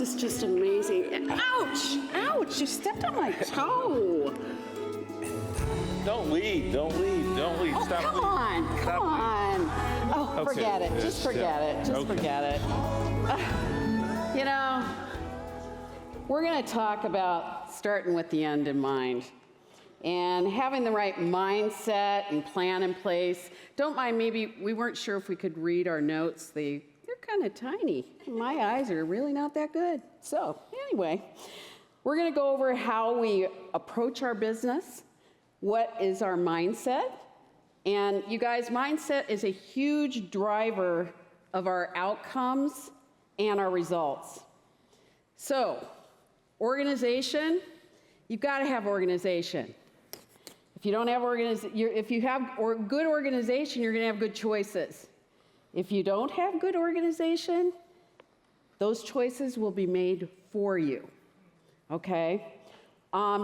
is just amazing. Ouch! Ouch! You stepped on my toe. Don't leave. Don't leave. Don't leave. Oh, Stop. come on. Come on. Oh, Okay. forget it. Just forget it. Just Okay. forget it. You know, we're going to talk about starting with the end in mind and having the right mindset and plan in place. Don't mind, maybe we weren't sure if we could read our notes. They're kind of tiny. My eyes are really not that good. So anyway, we're going to go over how we approach our business, what is our mindset, and you guys, mindset is a huge driver of our outcomes and our results. So, organization, you've got to have organization. If you don't have if you have good organization, you're going to have good choices. If you don't have good organization, those choices will be made for you. Okay?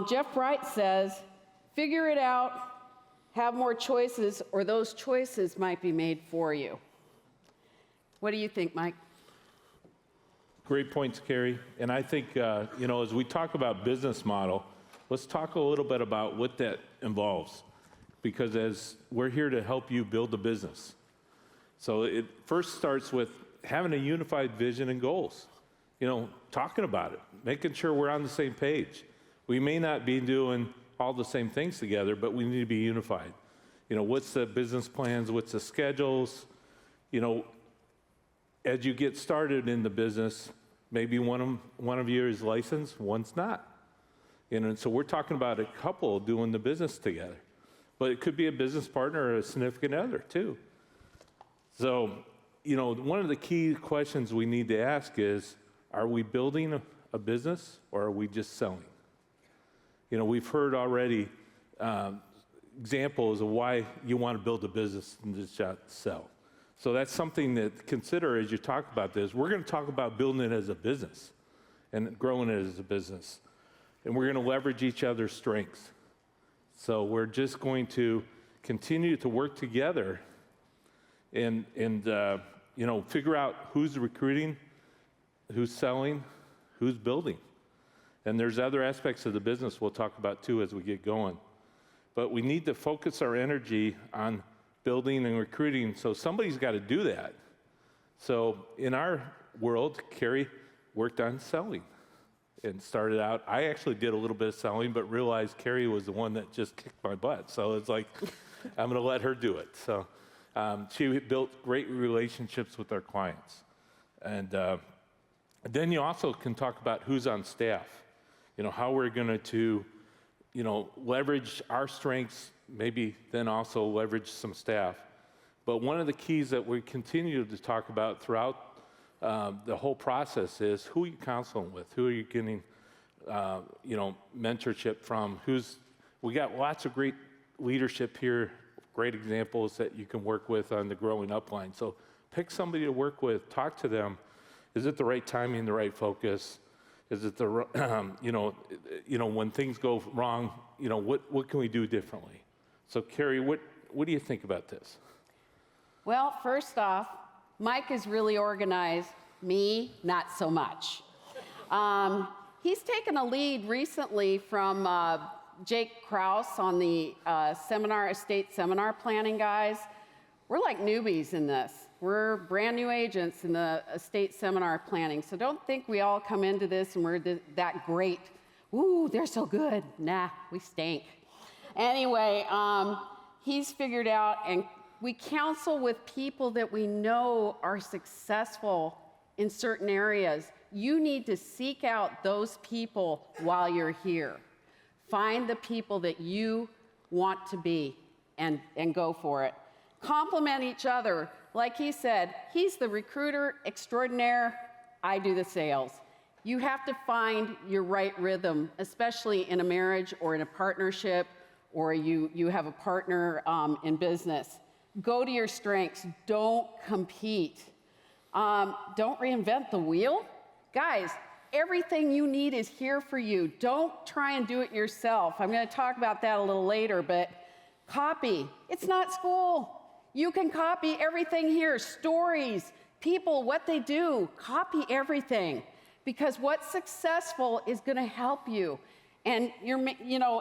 Jeff Wright says, figure it out, have more choices, or those choices might be made for you. What do you think, Mike? Great points, Kerry. And I think, as we talk about business model, let's talk a little bit about what that involves. Because as we're here to help you build a business. So it first starts with having a unified vision and goals. Talking about it, making sure we're on the same page. We may not be doing all the same things together, but we need to be unified. What's the business plans, what's the schedules? As you get started in the business, maybe one of you is licensed, one's not. And so we're talking about a couple doing the business together. But it could be a business partner or a significant other too. So, one of the key questions we need to ask is, are we building a business or are we just selling? We've heard already examples of why you want to build a business and just sell. So that's something to consider as you talk about this. We're going to talk about building it as a business and growing it as a business. And we're going to leverage each other's strengths. So we're just going to continue to work together and figure out who's recruiting, who's selling, who's building. And there's other aspects of the business we'll talk about too as we get going. But we need to focus our energy on building and recruiting, so somebody's got to do that. So in our world, Kerry worked on selling and started out. I actually did a little bit of selling, but realized Kerry was the one that just kicked my butt. So it's like, I'm going to let her do it. So she built great relationships with our clients. And then you also can talk about who's on staff. How we're going to, leverage our strengths, maybe then also leverage some staff. But one of the keys that we continue to talk about throughout the whole process is who are you counseling with? Who are you getting, mentorship from? We got lots of great leadership here, great examples that you can work with on the growing up line. So pick somebody to work with, talk to them. Is it the right timing, the right focus? Is it the, when things go wrong, what can we do differently? So Kerry, what do you think about this? Well, first off, Mike is really organized. Me, not so much. He's taken a lead recently from Jake Krause on the estate seminar planning guys. We're like newbies in this. We're brand new agents in the estate seminar planning. So don't think we all come into this and we're that great. Ooh, they're so good. Nah, we stink. Anyway, he's figured out, and we counsel with people that we know are successful in certain areas. You need to seek out those people while you're here. Find the people that you want to be and go for it. Complement each other. Like he said, he's the recruiter extraordinaire, I do the sales. You have to find your right rhythm, especially in a marriage or in a partnership, or you have a partner in business. Go to your strengths. Don't compete. Don't reinvent the wheel. Guys, everything you need is here for you. Don't try and do it yourself. I'm going to talk about that a little later, but copy. It's not school. You can copy everything here. Stories, people, what they do. Copy everything. because what's successful is going to help you. And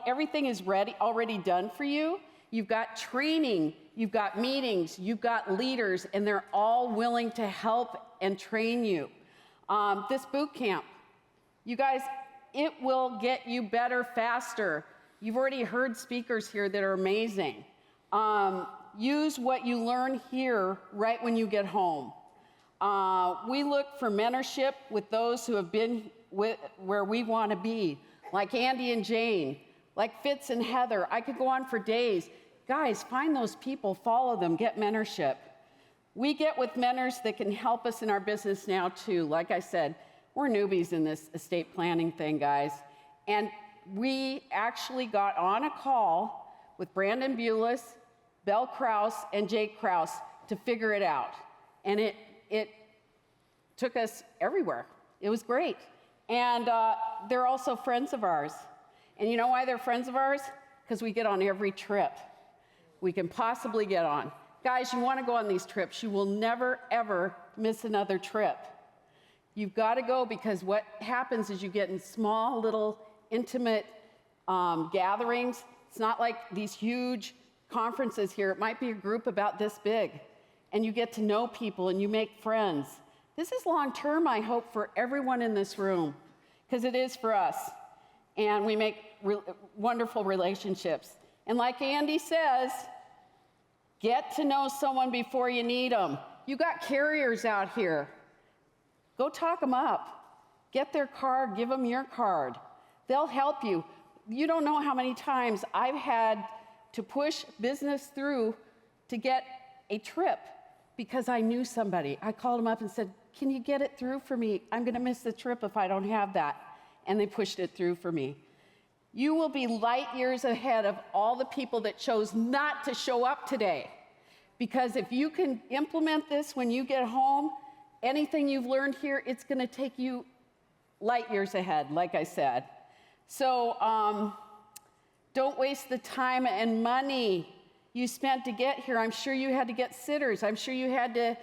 everything is already done for you. You've got training, you've got meetings, you've got leaders, and they're all willing to help and train you. This boot camp, you guys, it will get you better faster. You've already heard speakers here that are amazing. Use what you learn here right when you get home. We look for mentorship with those who have been where we want to be, like Andy and Jane, like Fitz and Heather. I could go on for days. Guys, find those people, follow them, get mentorship. We get with mentors that can help us in our business now too. Like I said, we're newbies in this estate planning thing, guys. And we actually got on a call with Brandon Bulis, Belle Kraus, and Jake Kraus to figure it out. And it took us everywhere. It was great. And they're also friends of ours. And you know why they're friends of ours? Because we get on every trip we can possibly get on. Guys, you want to go on these trips. You will never, ever miss another trip. You've got to go, because what happens is you get in small, little, intimate gatherings. It's not like these huge conferences here. It might be a group about this big. And you get to know people and you make friends. This is long-term, I hope, for everyone in this room, because it is for us. And we make wonderful relationships. And like Andy says, get to know someone before you need them. You got carriers out here. Go talk them up. Get their card, give them your card. They'll help you. You don't know how many times I've had to push business through to get a trip because I knew somebody. I called them up and said, can you get it through for me? I'm gonna miss the trip if I don't have that. And they pushed it through for me. You will be light years ahead of all the people that chose not to show up today. Because if you can implement this when you get home, anything you've learned here, it's gonna take you light years ahead, like I said. So don't waste the time and money you spent to get here. I'm sure you had to get sitters. I'm sure you had to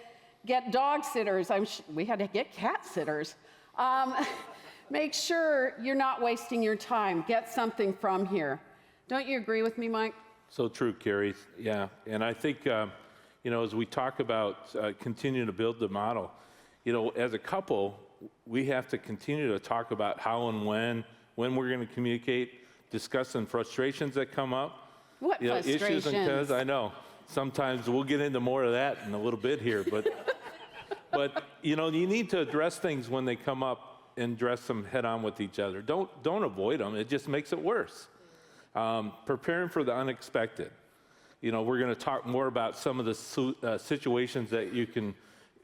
get dog sitters. We had to get cat sitters. Make sure you're not wasting your time. Get something from here. Don't you agree with me, Mike? So true, Kerry. Yeah, and I think, as we talk about continuing to build the model, as a couple, we have to continue to talk about how and when we're going to communicate, discussing frustrations that come up. What frustrations? Issues and concerns. I know. Sometimes we'll get into more of that in a little bit here, but you need to address things when they come up and address them head on with each other. Don't avoid them. It just makes it worse. Preparing for the unexpected. We're going to talk more about some of the situations that you can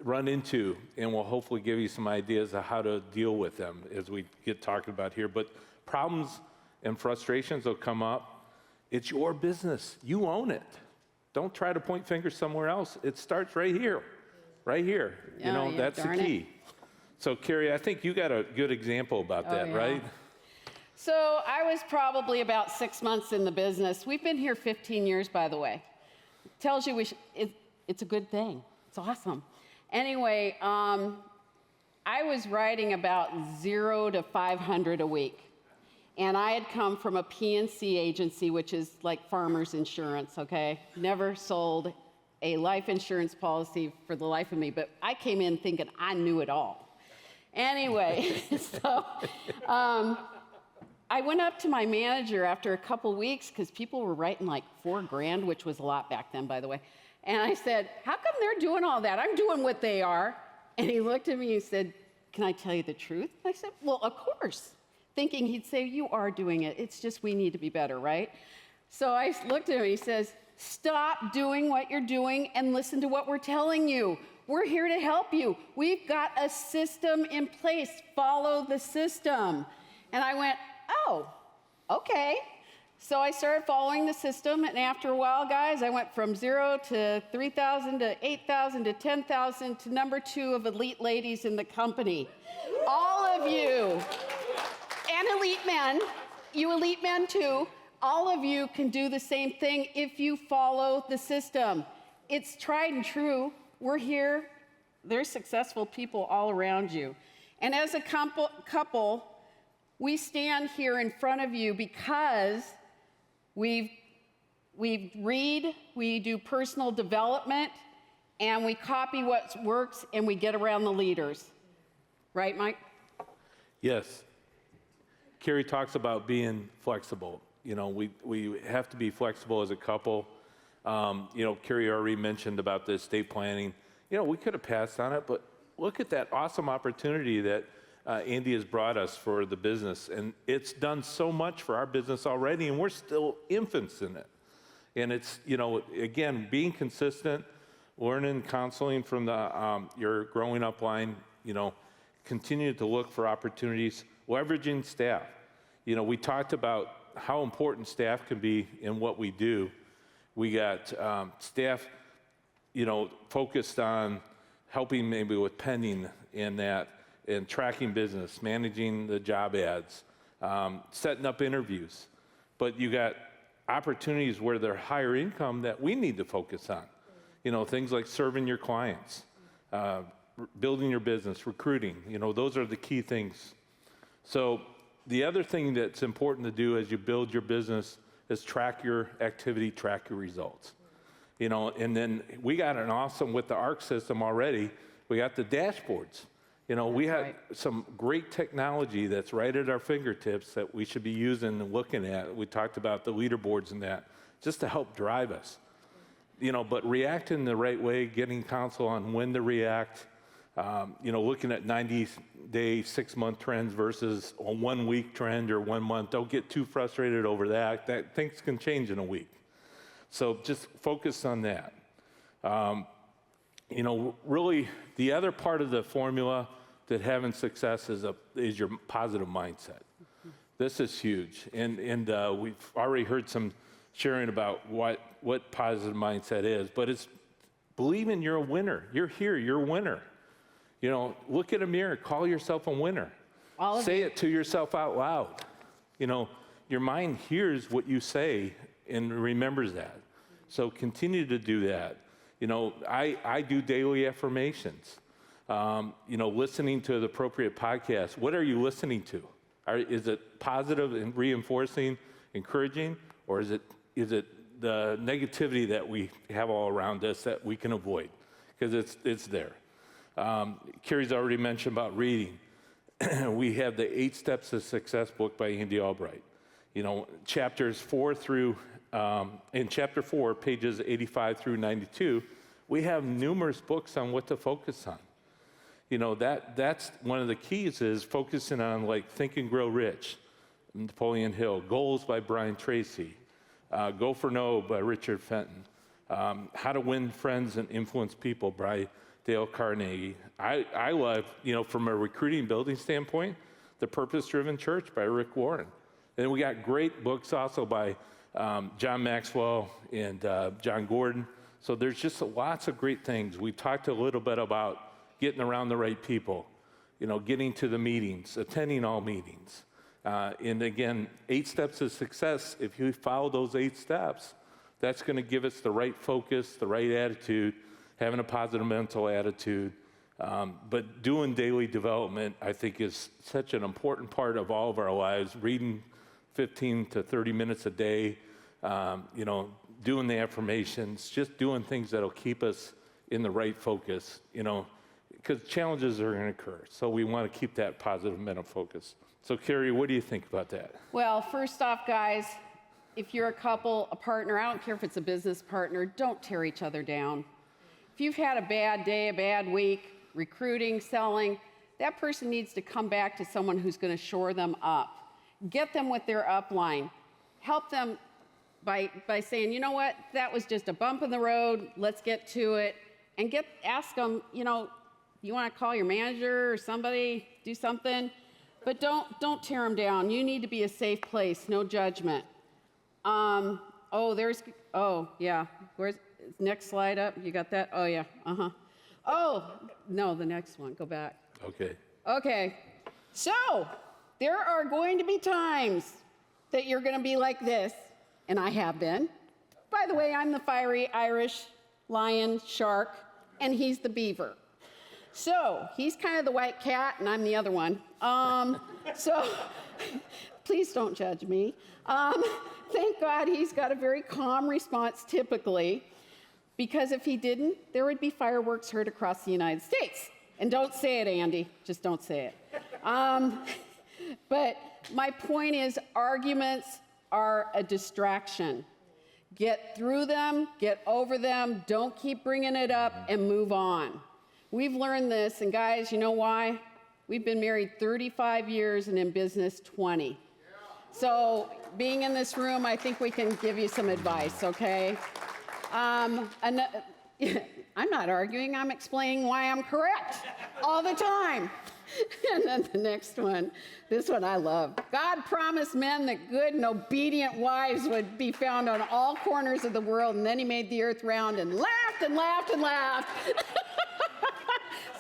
run into, and we'll hopefully give you some ideas of how to deal with them as we get talking about here. But problems and frustrations will come up. It's your business. You own it. Don't try to point fingers somewhere else. It starts right here. Right here. Yeah, that's the key. So, Kerry, I think you got a good example about that, right? So I was probably about 6 months in the business. We've been here 15 years, by the way. Tells you it's a good thing. It's awesome. Anyway, I was writing about 0 to 500 a week. And I had come from a P&C agency, which is like farmers insurance, okay? Never sold a life insurance policy for the life of me, but I came in thinking I knew it all. Anyway, so I went up to my manager after a couple weeks, because people were writing like $4,000, which was a lot back then, by the way. And I said, how come they're doing all that? I'm doing what they are. And he looked at me and said, can I tell you the truth? I said, well, of course. Thinking he'd say, you are doing it. It's just we need to be better, right? So I looked at him and he says, stop doing what you're doing and listen to what we're telling you. We're here to help you. We've got a system in place. Follow the system. And I went, oh, okay. So I started following the system, and after a while, guys, I went from 0 to 3,000 to 8,000 to 10,000 to number 2 of elite ladies in the company. All of you, and elite men, you elite men too, all of you can do the same thing if you follow the system. It's tried and true. We're here. There's successful people all around you. And as a couple, we stand here in front of you because we read, we do personal development, and we copy what works, and we get around the leaders. Right, Mike? Yes. Kerry talks about being flexible. You know, we have to be flexible as a couple. You know, Kerry already mentioned about the estate planning. You know, we could have passed on it, but look at that awesome opportunity that Andy has brought us for the business. And it's done so much for our business already, and we're still infants in it. And it's, you know, again, being consistent, learning, counseling from your growing up line, you know, continue to look for opportunities, leveraging staff. You know, we talked about how important staff can be in what we do. We got staff, you know, focused on helping maybe with pending and that, and tracking business, managing the job ads, setting up interviews. But you got opportunities where they're higher income that we need to focus on. You know, things like serving your clients, building your business, recruiting, you know, those are the key things. So the other thing that's important to do as you build your business is track your activity, track your results. You know, and then we got an awesome, with the ARC system already, we got the dashboards. You know, we have some great technology that's right at our fingertips that we should be using and looking at. We talked about the leaderboards and that, just to help drive us. You know, but reacting the right way, getting counsel on when to react, you know, looking at 90-day, 6-month trends versus a 1-week trend or 1 month. Don't get too frustrated over that. Things can change in a week. So just focus on that. You know, really, the other part of the formula to having success is your positive mindset. This is huge, and we've already heard some sharing about what positive mindset is, but it's believing you're a winner. You're here, you're a winner. You know, look in a mirror, call yourself a winner. Say it to yourself out loud. You know, your mind hears what you say and remembers that. So continue to do that. You know, I do daily affirmations. You know, listening to the appropriate podcast. What are you listening to? Is it positive and reinforcing, encouraging, or is it the negativity that we have all around us that we can avoid? Because it's there. Kerry's already mentioned about reading. We have the 8 Steps to Success book by Andy Albright. You know, chapters 4 through, in chapter 4, pages 85 through 92, we have numerous books on what to focus on. You know, that's one of the keys is focusing on like Think and Grow Rich, Napoleon Hill, Goals by Brian Tracy, Go for No by Richard Fenton, How to Win Friends and Influence People by Dale Carnegie. I love, you know, from a recruiting building standpoint, The Purpose-Driven Church by Rick Warren. And we got great books also by John Maxwell and John Gordon. So there's just lots of great things. We talked a little bit about getting around the right people, you know, getting to the meetings, attending all meetings. And again, 8 steps to success, if you follow those 8 steps, that's going to give us the right focus, the right attitude, having a positive mental attitude. But doing daily development, I think, is such an important part of all of our lives. Reading 15 to 30 minutes a day, you know, doing the affirmations, just doing things that'll keep us in the right focus, you know, because challenges are going to occur. So we want to keep that positive mental focus. So Kerry, what do you think about that? Well, first off, guys, if you're a couple, a partner, I don't care if it's a business partner, don't tear each other down. If you've had a bad day, a bad week, recruiting, selling, that person needs to come back to someone who's going to shore them up. Get them with their upline. Help them by saying, you know what, that was just a bump in the road, let's get to it. And ask them, you know, you want to call your manager or somebody, do something, but don't tear them down. You need to be a safe place, no judgment. Yeah, where's next slide up? You got that? Oh yeah, Oh, no, the next one, go back. Okay, so there are going to be times that you're going to be like this, and I have been. By the way, I'm the fiery Irish lion shark, and he's the beaver. So he's kind of the white cat, and I'm the other one. So please don't judge me. Thank God he's got a very calm response typically, because if he didn't, there would be fireworks heard across the United States. And don't say it, Andy, just don't say it. But my point is, arguments are a distraction. Get through them, get over them, don't keep bringing it up, and move on. We've learned this, and guys, you know why? We've been married 35 years and in business 20. So being in this room, I think we can give you some advice, okay? I'm not arguing, I'm explaining why I'm correct all the time. And then the next one, this one I love. God promised men that good and obedient wives would be found on all corners of the world, and then he made the earth round and laughed and laughed and laughed.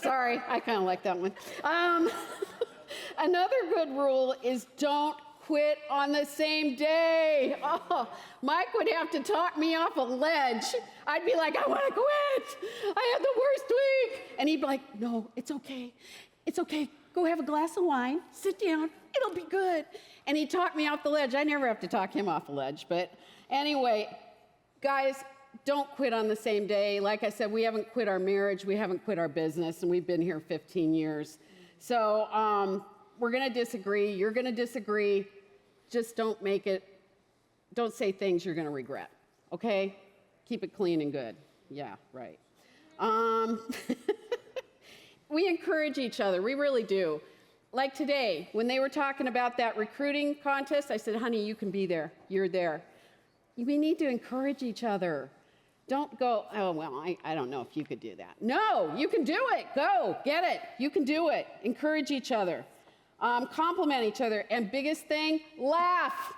Sorry, I kind of like that one. Another good rule is don't quit on the same day. Oh, Mike would have to talk me off a ledge. I'd be like, I want to quit. I had the worst week. And he'd be like, no, it's okay. It's okay. Go have a glass of wine. Sit down. It'll be good. And he'd talk me off the ledge. I never have to talk him off the ledge. But anyway, guys, don't quit on the same day. Like I said, we haven't quit our marriage. We haven't quit our business. And we've been here 15 years. So we're going to disagree. You're going to disagree. Just don't say things you're going to regret. Okay? Keep it clean and good. Yeah, right. We encourage each other, we really do. Like today, when they were talking about that recruiting contest, I said, honey, you can be there, you're there. We need to encourage each other. Don't go, oh, well, I don't know if you could do that. No, you can do it, go, get it, you can do it. Encourage each other, compliment each other, and biggest thing, laugh.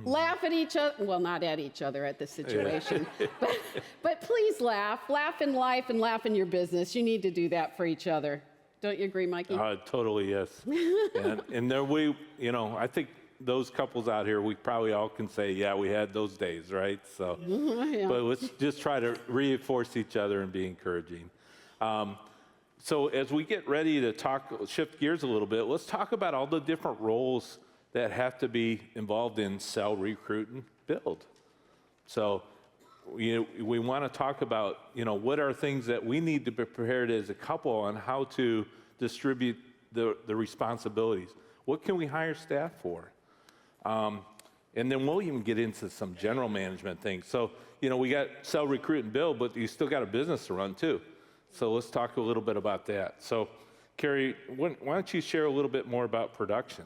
Laugh at each other, well, not at each other at the situation, but please laugh. Laugh in life and laugh in your business. You need to do that for each other. Don't you agree, Mikey? Totally, yes. and there I think those couples out here, we probably all can say, yeah, we had those days, right? So, yeah. But let's just try to reinforce each other and be encouraging. So as we get ready to shift gears a little bit, let's talk about all the different roles that have to be involved in sell, recruit, and build. So we want to talk about, what are things that we need to be prepared as a couple on how to distribute the responsibilities. What can we hire staff for? And then we'll even get into some general management things. So, we got sell, recruit, and build, but you still got a business to run too. So let's talk a little bit about that. So, Kerry, why don't you share a little bit more about production?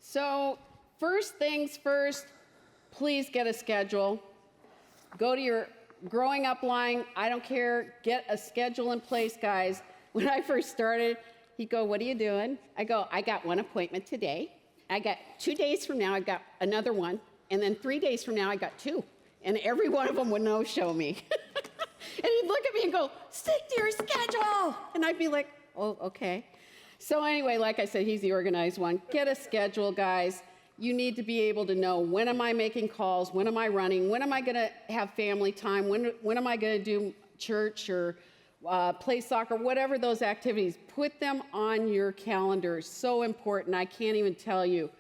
So first things first, please get a schedule. Go to your growing up line. I don't care. Get a schedule in place, guys. When I first started, he'd go, what are you doing? I go, I got one appointment today. I got 2 days from now, I got another one. And then 3 days from now, I got 2. And every one of them would no-show me. And he'd look at me and go, stick to your schedule. And I'd be like, oh, okay. So anyway, like I said, he's the organized one. Get a schedule, guys. You need to be able to know, when am I making calls? When am I running? When am I going to have family time? When am I going to do church or play soccer? Whatever those activities, put them on your calendar. So important. I can't even tell you.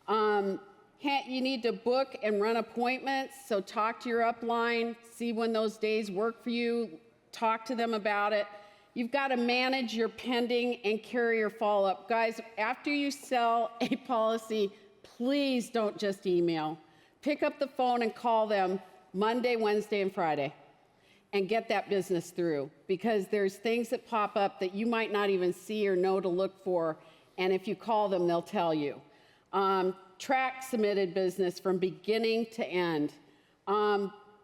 You need to book and run appointments. So talk to your upline. See when those days work for you. Talk to them about it. You've got to manage your pending and carrier follow-up. Guys, after you sell a policy, please don't just email. Pick up the phone and call them Monday, Wednesday, and Friday and get that business through, because there's things that pop up that you might not even see or know to look for, and if you call them, they'll tell you. Track submitted business from beginning to end.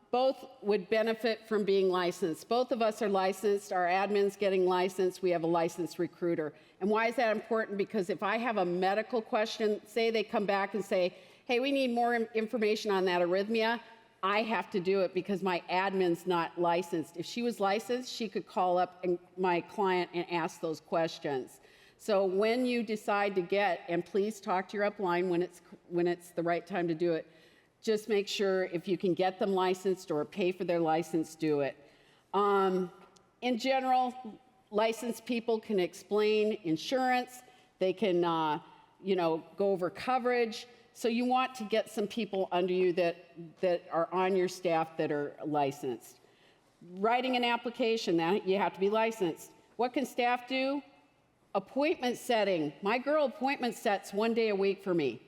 Both would benefit from being licensed. Both of us are licensed. Our admin's getting licensed. We have a licensed recruiter. And why is that important? Because if I have a medical question, say they come back and say, hey, we need more information on that arrhythmia, I have to do it because my admin's not licensed. If she was licensed, she could call up my client and ask those questions. So when you decide to get, and please talk to your upline when it's the right time to do it, just make sure if you can get them licensed or pay for their license, do it. In general, licensed people can explain insurance. They can, go over coverage. So you want to get some people under you that are on your staff that are licensed. Writing an application, that you have to be licensed. What can staff do? Appointment setting. My girl appointment sets 1 day a week for me.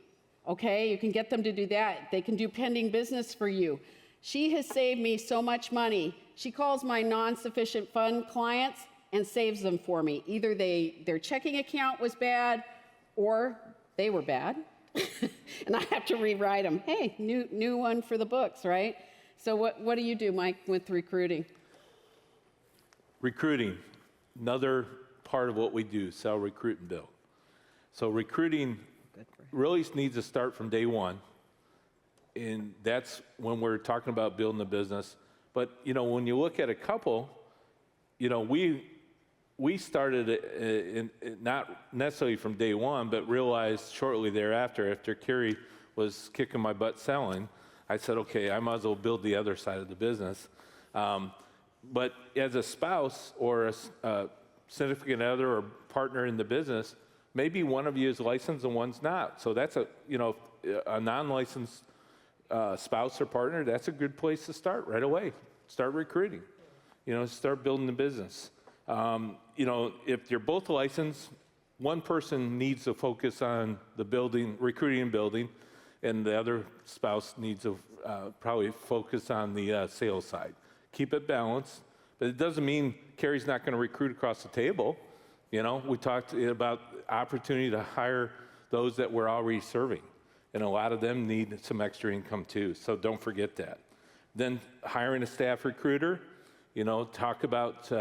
Okay, you can get them to do that. They can do pending business for you. She has saved me so much money. She calls my non-sufficient fund clients and saves them for me. Either their checking account was bad or they were bad. And I have to rewrite them. Hey, new one for the books, right? So what do you do, Mike, with recruiting? Recruiting, another part of what we do, sell, recruit, and build. So recruiting really needs to start from day one. And that's when we're talking about building a business. But, when you look at a couple, we started not necessarily from day one, but realized shortly thereafter, after Kerry was kicking my butt selling, I said, okay, I might as well build the other side of the business. But as a spouse or a significant other or partner in the business, maybe one of you is licensed and one's not. So that's a non-licensed spouse or partner, that's a good place to start right away. Start recruiting, start building the business. If you're both licensed, one person needs to focus on the building, recruiting and building, and the other spouse needs to probably focus on the sales side. Keep it balanced, but it doesn't mean Kerry's not going to recruit across the table. We talked about opportunity to hire those that we're already serving, and a lot of them need some extra income too, so don't forget that. Then hiring a staff recruiter, talk about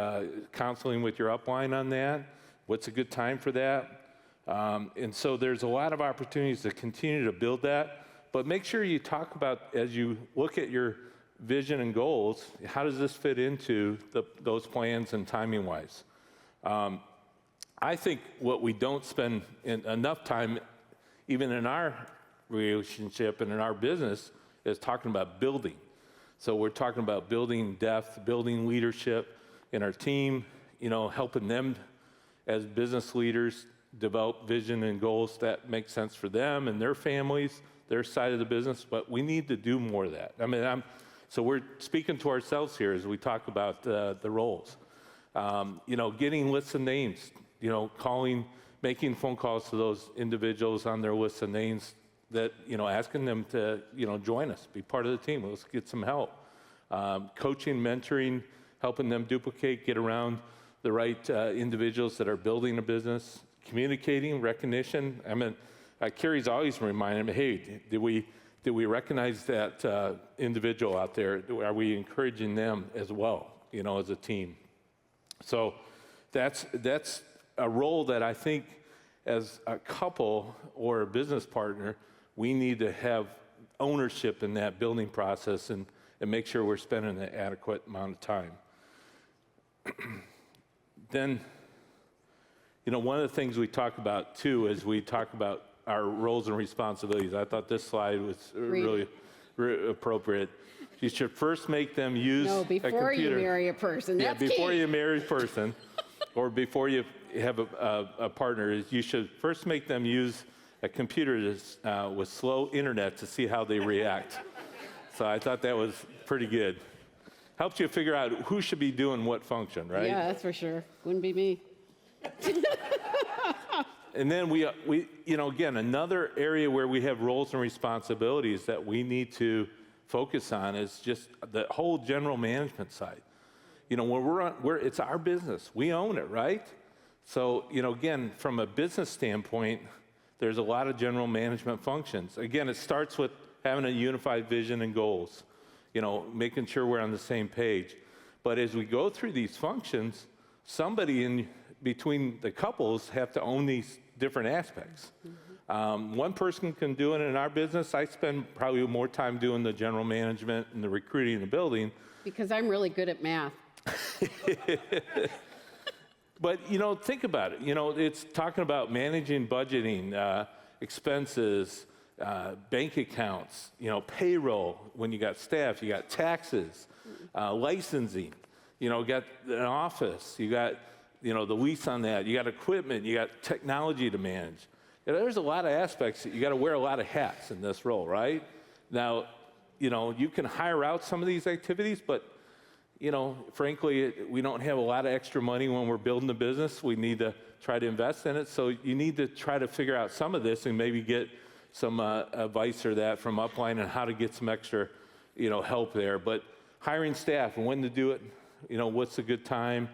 counseling with your upline on that. What's a good time for that? And so there's a lot of opportunities to continue to build that, but make sure you talk about, as you look at your vision and goals, how does this fit into those plans and timing-wise? I think what we don't spend enough time, even in our relationship and in our business, is talking about building. So we're talking about building depth, building leadership in our team, helping them as business leaders develop vision and goals that make sense for them and their families, their side of the business, but we need to do more of that. So we're speaking to ourselves here as we talk about the roles. Getting lists of names, making phone calls to those individuals on their list of names that, asking them to, join us, be part of the team. Let's get some help. Coaching, mentoring, helping them duplicate, get around the right individuals that are building a business. Communicating, recognition. Kerry's always reminding me, hey, did we recognize that individual out there? Are we encouraging them as well, as a team? So that's a role that I think as a couple or a business partner, we need to have ownership in that building process and make sure we're spending an adequate amount of time. Then, one of the things we talk about too is we talk about our roles and responsibilities. I thought this slide was really appropriate. You should first make them use a computer. Before you marry a person. That's before key. you marry a person, or before you have a partner, you should first make them use a computer with slow internet to see how they react. So I thought that was pretty good. Helps you figure out who should be doing what function, right? Yeah, that's for sure. Wouldn't be me. And then we again, another area where we have roles and responsibilities that we need to focus on is just the whole general management side. When it's our business, we own it, right? So, again, from a business standpoint, there's a lot of general management functions. Again, it starts with having a unified vision and goals, making sure we're on the same page. But as we go through these functions, somebody in between the couples have to own these different aspects. Mm-hmm. One person can do it in our business. I spend probably more time doing the general management and the recruiting and the building. Because I'm really good at math. But, think about it. It's talking about managing budgeting, expenses, bank accounts, payroll, when you got staff, you got taxes, licensing, you got an office, you got the lease on that. You got equipment. You got technology to manage. There's a lot of aspects that you got to wear a lot of hats in this role, right? Now, you can hire out some of these activities, but, frankly, we don't have a lot of extra money when we're building a business. We need to try to invest in it. So you need to try to figure out some of this and maybe get some advice or that from Upline on how to get some extra, help there. But hiring staff and when to do it, what's a good time?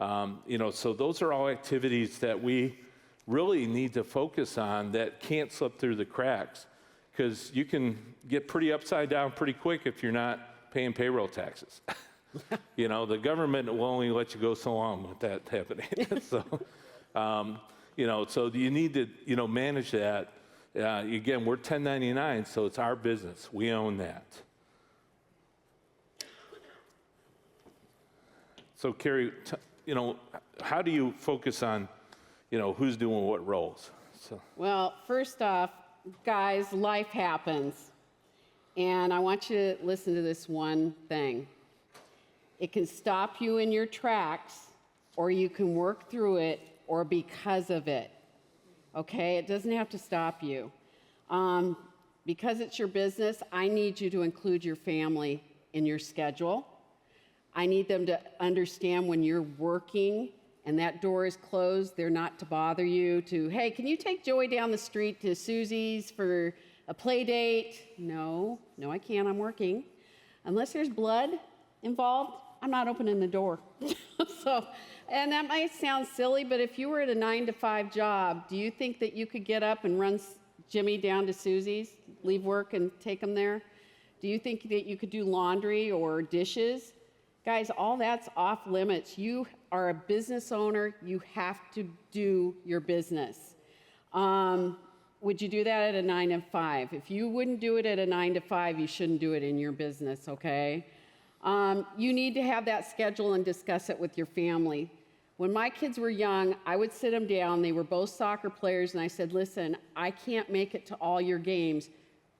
So those are all activities that we really need to focus on that can't slip through the cracks, because you can get pretty upside down pretty quick if you're not paying payroll taxes. The government will only let you go so long with that happening. So you need to, manage that. Again, we're 1099, so it's our business. We own that. So Kerry, how do you focus on, who's doing what roles? Well, first off, guys, life happens. And I want you to listen to this one thing. It can stop you in your tracks, or you can work through it, or because of it. Okay? It doesn't have to stop you. Because it's your business, I need you to include your family in your schedule. I need them to understand when you're working and that door is closed, they're not to bother you hey, can you take Joey down the street to Susie's for a play date? No, I can't, I'm working. Unless there's blood involved, I'm not opening the door. And that might sound silly, but if you were at a 9-to-5 job, do you think that you could get up and run Jimmy down to Susie's, leave work and take him there? Do you think that you could do laundry or dishes? Guys, all that's off limits. You are a business owner. You have to do your business. Would you do that at a 9-to-5? If you wouldn't do it at a 9-to-5, you shouldn't do it in your business, okay? You need to have that schedule and discuss it with your family. When my kids were young, I would sit them down. They were both soccer players, and I said, listen, I can't make it to all your games.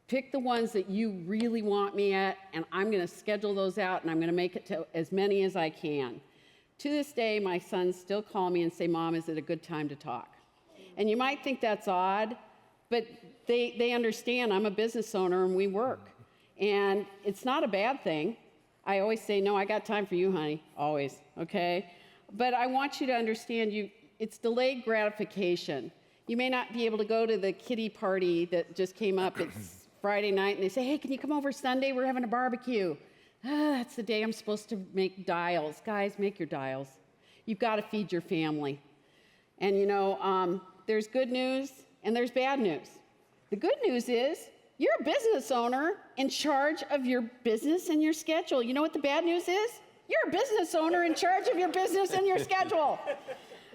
Pick the ones that you really want me at, and I'm going to schedule those out, and I'm going to make it to as many as I can. To this day, my sons still call me and say, Mom, is it a good time to talk? And you might think that's odd, but they understand I'm a business owner and we work. And it's not a bad thing. I always say, no, I got time for you, honey, always, okay? But I want you to understand it's delayed gratification. You may not be able to go to the kiddie party that just came up. It's Friday night, and they say, hey, can you come over Sunday? We're having a barbecue. That's the day I'm supposed to make dials. Guys, make your dials. You've got to feed your family. And there's good news and there's bad news. The good news is you're a business owner in charge of your business and your schedule. You know what the bad news is? You're a business owner in charge of your business and your schedule.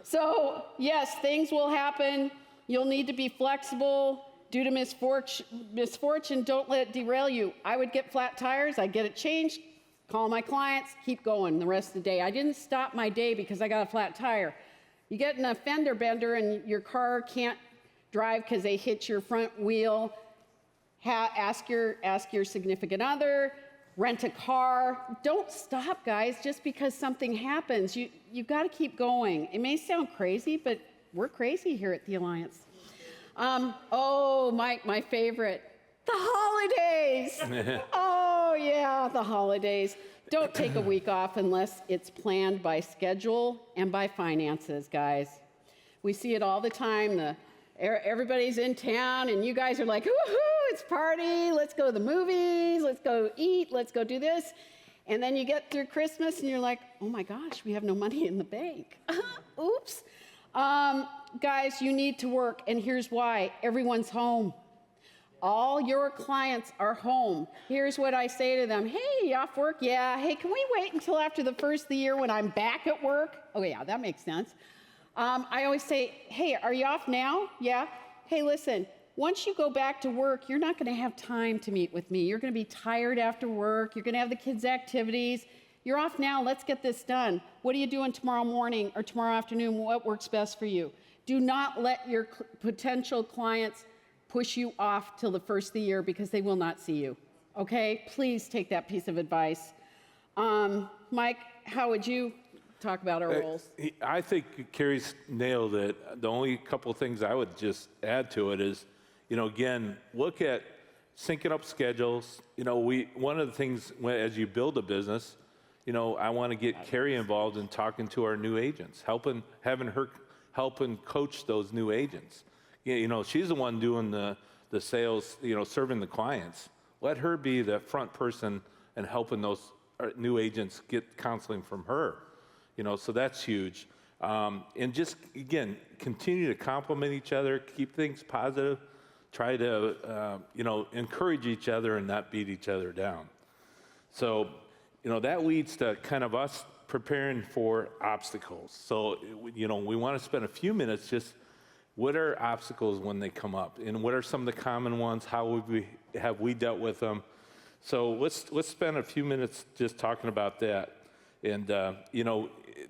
So, yes, things will happen. You'll need to be flexible. Due to misfortune, don't let it derail you. I would get flat tires, I'd get it changed, call my clients, keep going the rest of the day. I didn't stop my day because I got a flat tire. You get in a fender bender and your car can't drive because they hit your front wheel. Ask your significant other, rent a car. Don't stop, guys, just because something happens. You've got to keep going. It may sound crazy, but we're crazy here at the Alliance. Mike, my favorite, the holidays. Oh, yeah, the holidays. Don't take a week off unless it's planned by schedule and by finances, guys. We see it all the time. Everybody's in town, and you guys are like, woohoo, it's party. Let's go to the movies. Let's go eat. Let's go do this. And then you get through Christmas, and you're like, oh, my gosh, we have no money in the bank. Oops. Guys, you need to work, and here's why. Everyone's home. All your clients are home. Here's what I say to them. Hey, you off work? Yeah. Hey, can we wait until after the first of the year when I'm back at work? Oh, yeah, that makes sense. I always say, hey, are you off now? Yeah. Hey, listen, once you go back to work, you're not going to have time to meet with me. You're going to be tired after work. You're going to have the kids' activities. You're off now. Let's get this done. What are you doing tomorrow morning or tomorrow afternoon? What works best for you? Do not let your potential clients push you off till the first of the year because they will not see you. Okay? Please take that piece of advice. Mike, how would you talk about our roles. I think Kerry's nailed it. The only couple of things I would just add to it is, again, look at syncing up schedules. One of the things as you build a business, I want to get Kerry involved in talking to our new agents, having her help and coach those new agents. She's the one doing the sales, serving the clients. Let her be the front person and helping those new agents get counseling from her. So that's huge. And just, again, continue to compliment each other, keep things positive, try to, encourage each other and not beat each other down. So, that leads to kind of us preparing for obstacles. So, we want to spend a few minutes just, what are obstacles when they come up? And what are some of the common ones? How have we dealt with them? So let's spend a few minutes just talking about that. And,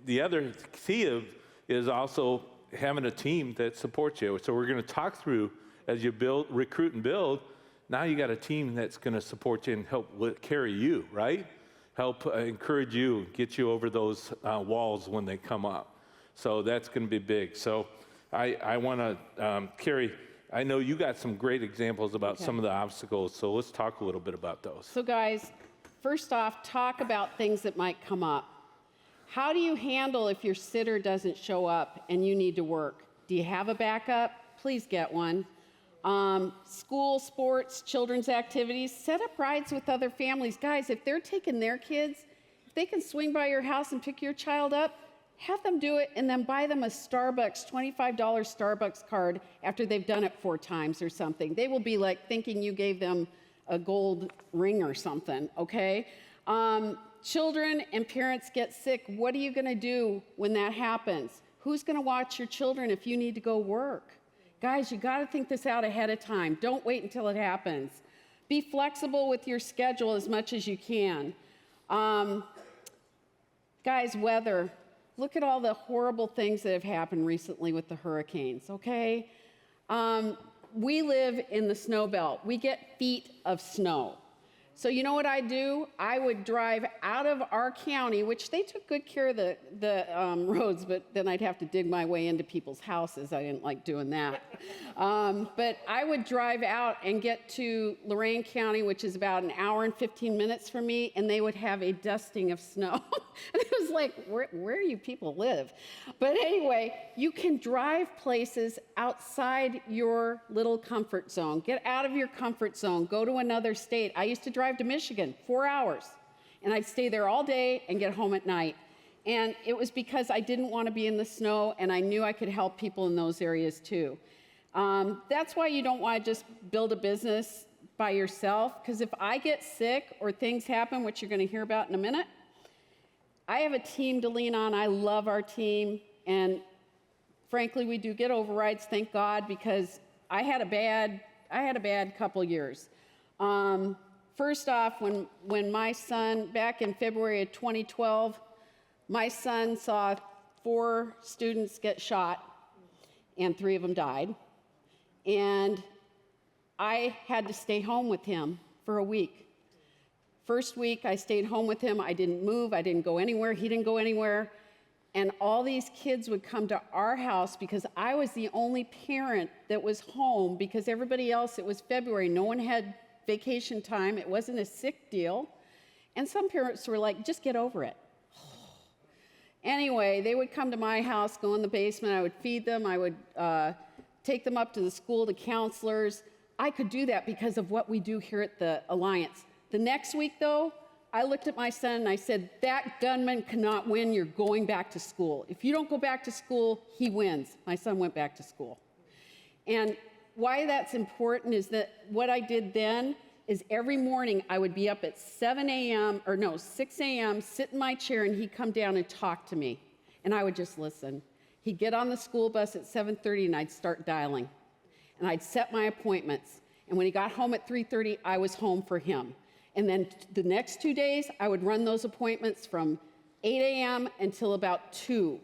the other key is also having a team that supports you. So we're going to talk through, as you recruit and build, now you got a team that's going to support you and help carry you, right? Help encourage you, get you over those walls when they come up. So that's going to be big. So I want to, Kerry, I know you got some great examples about some of the obstacles, so let's talk a little bit about those. So guys, first off, talk about things that might come up. How do you handle if your sitter doesn't show up and you need to work? Do you have a backup? Please get one. School, sports, children's activities, set up rides with other families. Guys, if they're taking their kids, if they can swing by your house and pick your child up, have them do it and then buy them a Starbucks, $25 Starbucks card after they've done it 4 times or something. They will be like thinking you gave them a gold ring or something, okay? Children and parents get sick. What are you going to do when that happens? Who's going to watch your children if you need to go work? Guys, you got to think this out ahead of time. Don't wait until it happens. Be flexible with your schedule as much as you can. Guys, weather. Look at all the horrible things that have happened recently with the hurricanes, okay? We live in the snow belt. We get feet of snow. So you know what I do? I would drive out of our county, which they took good care of the roads, but then I'd have to dig my way into people's houses. I didn't like doing that. But I would drive out and get to Lorain County, which is about an hour and 15 minutes from me, and they would have a dusting of snow. And it was like, where do you people live? But anyway, you can drive places outside your little comfort zone. Get out of your comfort zone. Go to another state. I used to drive to Michigan, 4 hours, and I'd stay there all day and get home at night. And it was because I didn't want to be in the snow, and I knew I could help people in those areas too. That's why you don't want to just build a business by yourself, because if I get sick or things happen, which you're going to hear about in a minute, I have a team to lean on. I love our team, and frankly, we do get overrides, thank God, because I had a bad couple years. First off, when my son, back in February of 2012, my son saw 4 students get shot, and 3 of them died. And I had to stay home with him for a week. First week, I stayed home with him. I didn't move. I didn't go anywhere. He didn't go anywhere. And all these kids would come to our house because I was the only parent that was home, because everybody else, it was February. No one had vacation time. It wasn't a sick deal. And some parents were like, just get over it. Anyway, they would come to my house, go in the basement. I would feed them. I would take them up to the school to counselors. I could do that because of what we do here at the Alliance. The next week, though, I looked at my son and I said, that gunman cannot win. You're going back to school. If you don't go back to school, he wins. My son went back to school. And why that's important is that what I did then is every morning I would be up at 6 a.m., sit in my chair, and he'd come down and talk to me. And I would just listen. He'd get on the school bus at 7:30 and I'd start dialing. And I'd set my appointments. And when he got home at 3:30, I was home for him. And then the next 2 days, I would run those appointments from 8 a.m. until about 2.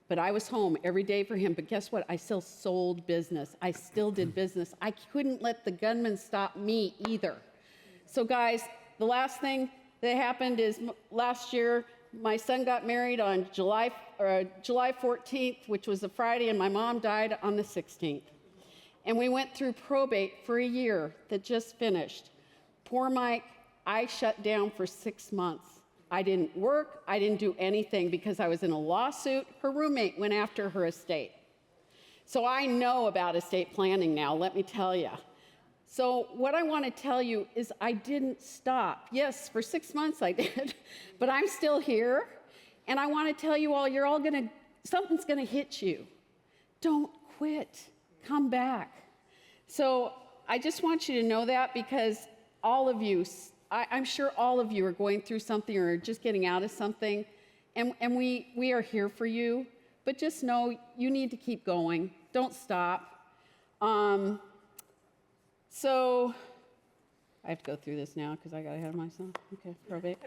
But I was home every day for him. But guess what? I still sold business. I still did business. I couldn't let the gunman stop me either. So guys, the last thing that happened is last year, My son got married on July 14th, which was a Friday, and my mom died on the 16th. And we went through probate for a year that just finished. Poor Mike, I shut down for 6 months. I didn't work, I didn't do anything because I was in a lawsuit. Her roommate went after her estate. So I know about estate planning now, let me tell you. So what I want to tell you is I didn't stop. Yes, for 6 months I did, but I'm still here. And I want to tell you all, something's going to hit you. Don't quit. Come back. So I just want you to know that because all of you, I'm sure all of you are going through something or just getting out of something. And we are here for you. But just know you need to keep going. Don't stop. So I have to go through this now because I got ahead of myself. Okay, probate.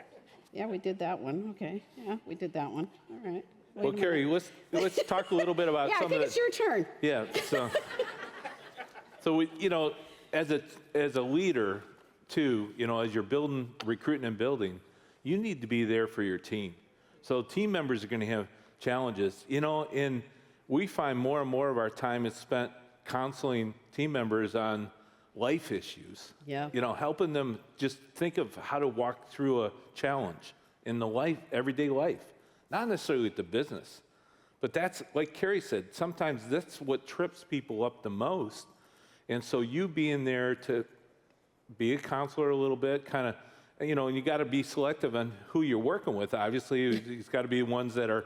Yeah, we did that one. Okay, yeah, we did that one. All right. Well, Kerry, let's talk a little bit about yeah, some I think of it's your turn. Yeah. So we, as a leader, too, as you're recruiting and building, you need to be there for your team. So team members are going to have challenges, and we find more and more of our time is spent counseling team members on life issues. Yeah. Helping them just think of how to walk through a challenge in the everyday life, not necessarily with the business. But that's, like Kerry said, sometimes that's what trips people up the most. And so you being there to be a counselor a little bit, kind of, and you got to be selective on who you're working with. Obviously, it's got to be ones that are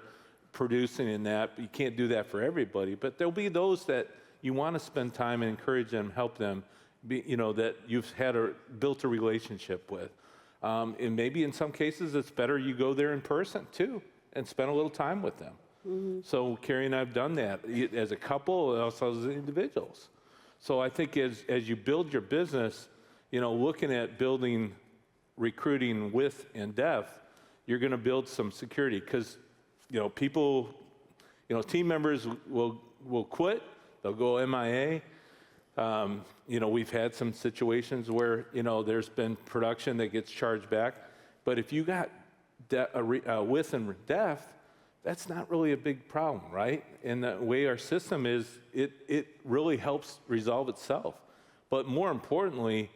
producing in that. You can't do that for everybody. But there'll be those that you want to spend time and encourage them, help them, that you've built a relationship with. And maybe in some cases, it's better you go there in person, too, and spend a little time with them. Mm-hmm. So Kerry and I have done that as a couple, and also as individuals. So I think as you build your business, looking at building recruiting with and deaf, you're going to build some security because, people, team members will quit, they'll go MIA. We've had some situations where, there's been production that gets charged back. But if you got with and deaf, that's not really a big problem, right? And the way our system is, it really helps resolve itself. But more importantly,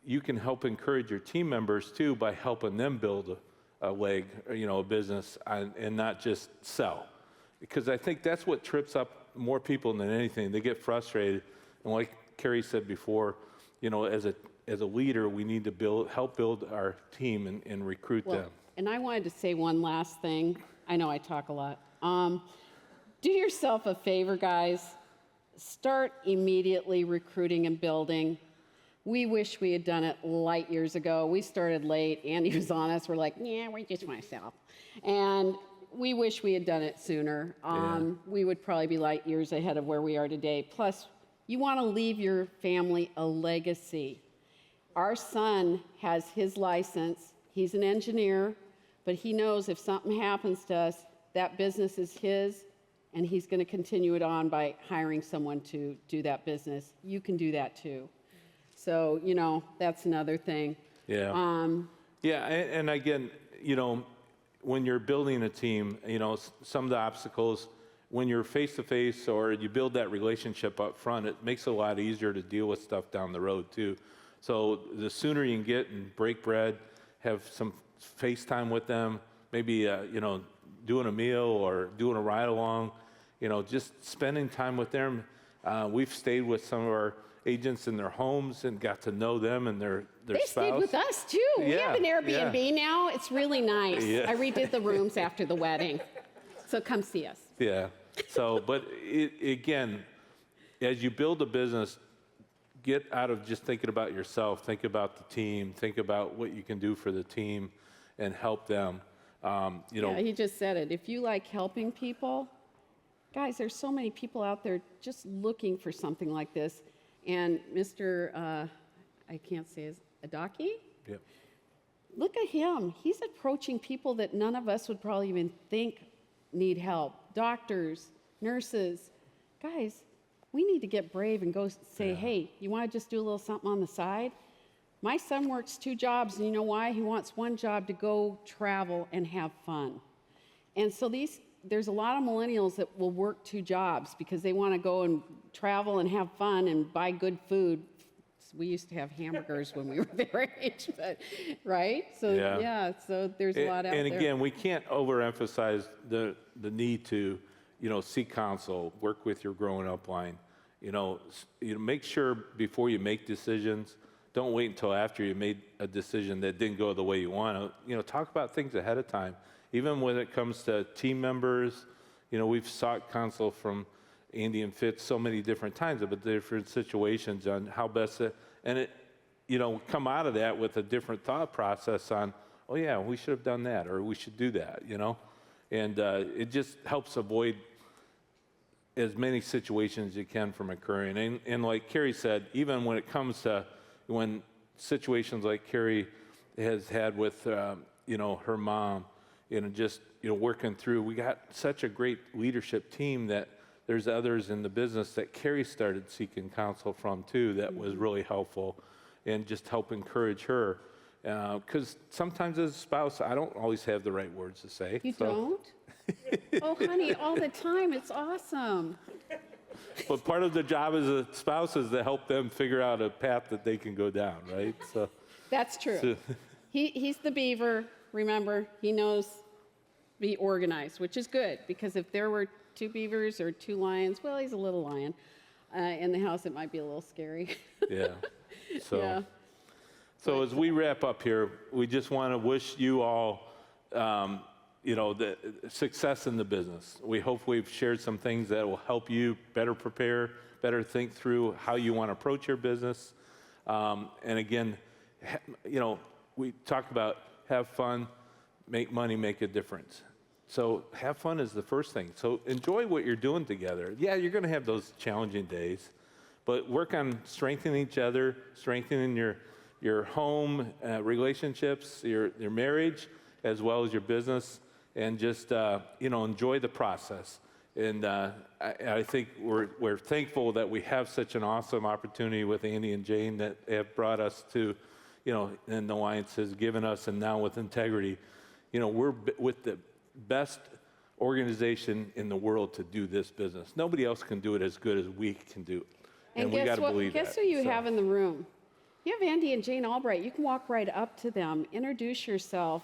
you can help encourage your team members too by helping them build a leg, a business, and not just sell. Because I think that's what trips up more people than anything. They get frustrated. And like Kerry said before, as a leader, we need to help build our team and recruit them. And I wanted to say one last thing. I know I talk a lot. Do yourself a favor, guys. Start immediately recruiting and building. We wish we had done it light years ago. We started late. Andy was on us. We're like, yeah, we just want to sell. And we wish we had done it sooner. We would probably be light years ahead of where we are today. Plus, you want to leave your family a legacy. Our son has his license. He's an engineer, but he knows if something happens to us, that business is his, and he's going to continue it on by hiring someone to do that business. You can do that too. So, that's another thing. Yeah. And again, when you're building a team, some of the obstacles, when you're face-to-face or you build that relationship up front, it makes it a lot easier to deal with stuff down the road too. So the sooner you can get and break bread, have some FaceTime with them, maybe, doing a meal or doing a ride-along, just spending time with them. We've stayed with some of our agents in their homes and got to know them and their They spouse. stayed with us too. Yeah, We have an Airbnb yeah. now. It's really nice. Yeah. I redid the rooms after the wedding. So come see us. Yeah. So, but again, as you build a business, get out of just thinking about yourself. Think about the team. Think about what you can do for the team and help them. Yeah, he just said it. If you like helping people, guys, there's so many people out there just looking for something like this. And Mr. I can't say his Adaki? Yep. Look at him. He's approaching people that none of us would probably even think need help. Doctors, nurses. Guys, we need to get brave and go say, hey, you want to just do a little something on the side? My son works 2 jobs, and you know why? He wants one job to go travel and have fun. And so there's a lot of millennials that will work 2 jobs because they want to go and travel and have fun and buy good food. We used to have hamburgers when we were their age, but, right? So, yeah, so there's a lot out there. And again, we can't overemphasize the need to, seek counsel, work with your growing up line. Make sure before you make decisions, don't wait until after you made a decision that didn't go the way you want to. Talk about things ahead of time. Even when it comes to team members, we've sought counsel from Andy and Fitz so many different times about different situations on how best to, and it, come out of that with a different thought process on, oh yeah, we should have done that, or we should do that, and it just helps avoid as many situations as you can from occurring. And like Kerry said, even when it comes to when situations like Kerry has had with, her mom, just, working through, we got such a great leadership team that there's others in the business that Kerry started seeking counsel from too that was really helpful and just help encourage her. Because sometimes as a spouse, I don't always have the right words to say. You don't? Oh, honey, all the time. It's awesome. But part of the job as a spouse is to help them figure out a path that they can go down, right? So that's true. He's the beaver, remember. He knows be organized, which is good, because if there were 2 beavers or 2 lions, well, he's a little lion. In the house, it might be a little scary. Yeah. So, yeah. So as we wrap up here, we just want to wish you all, the success in the business. We hope we've shared some things that will help you better prepare, better think through how you want to approach your business. And again, we talk about have fun, make money, make a difference. So have fun is the first thing. So enjoy what you're doing together. Yeah, you're going to have those challenging days, but work on strengthening each other, strengthening your home relationships, your marriage, as well as your business, and just enjoy the process. And I think we're thankful that we have such an awesome opportunity with Andy and Jane that have brought us to, and the Alliance has given us, and now with Integrity, we're with the best organization in the world to do this business. Nobody else can do it as good as we can do it. And we got to believe that. Guess who you have in the room? You have Andy and Jane Albright. You can walk right up to them, introduce yourself.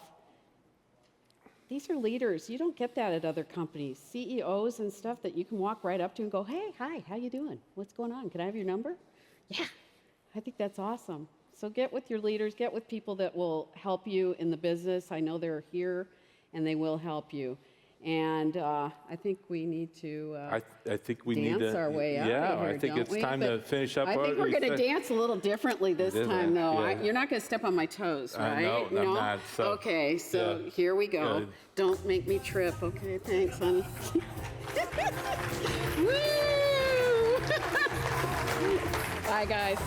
These are leaders. You don't get that at other companies. CEOs and stuff that you can walk right up to and go, hey, hi, how you doing? What's going on? Can I have your number? Yeah, I think that's awesome. So get with your leaders, get with people that will help you in the business. I know they're here, and they will help you. And I think we need to I think we need dance to, our way out of here, I think it's don't we? time to finish up. I think we're going to dance a little differently this time, though. Yeah. You're not going to step on my toes, right? No, I'm not. So, okay, so here we go. Good. Don't make me trip. Okay, thanks, honey. Woo! Bye, guys.